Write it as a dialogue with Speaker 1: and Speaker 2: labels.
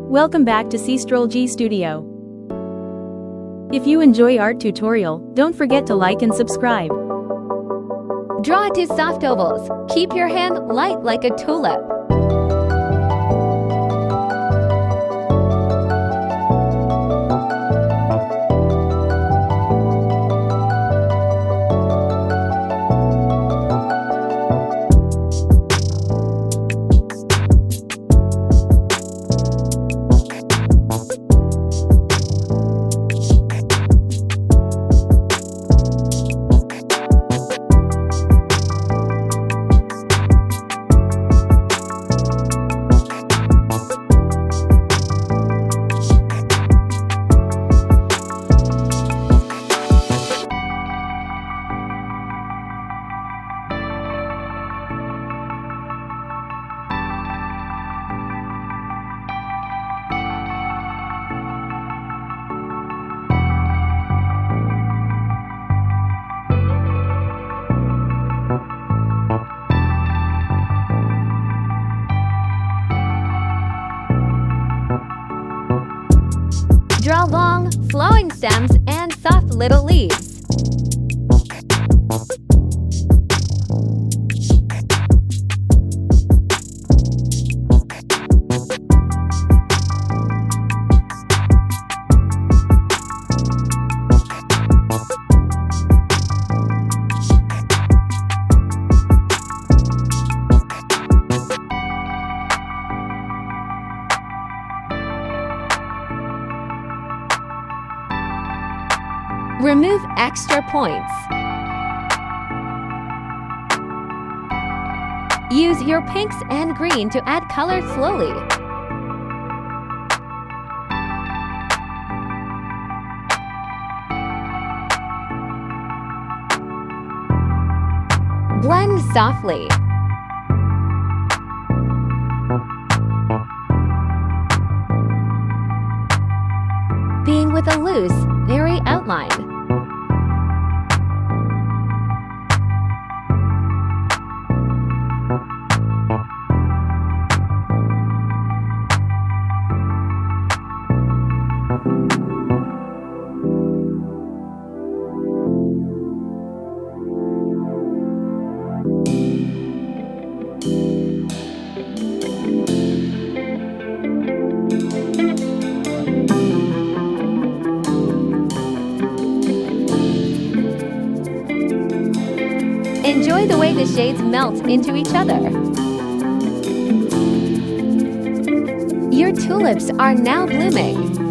Speaker 1: Welcome back to Sistrolgystudio. If you enjoy art tutorial, don't forget to like and subscribe.
Speaker 2: Draw 2 soft ovals. Keep your hand light like a tulip. Draw long, flowing stems and soft little leaves. Remove extra points. Use your pinks and green to add color slowly. Blend softly. Being with a loose, airy outline. Enjoy the way the shades melt into each other. Your tulips are now blooming.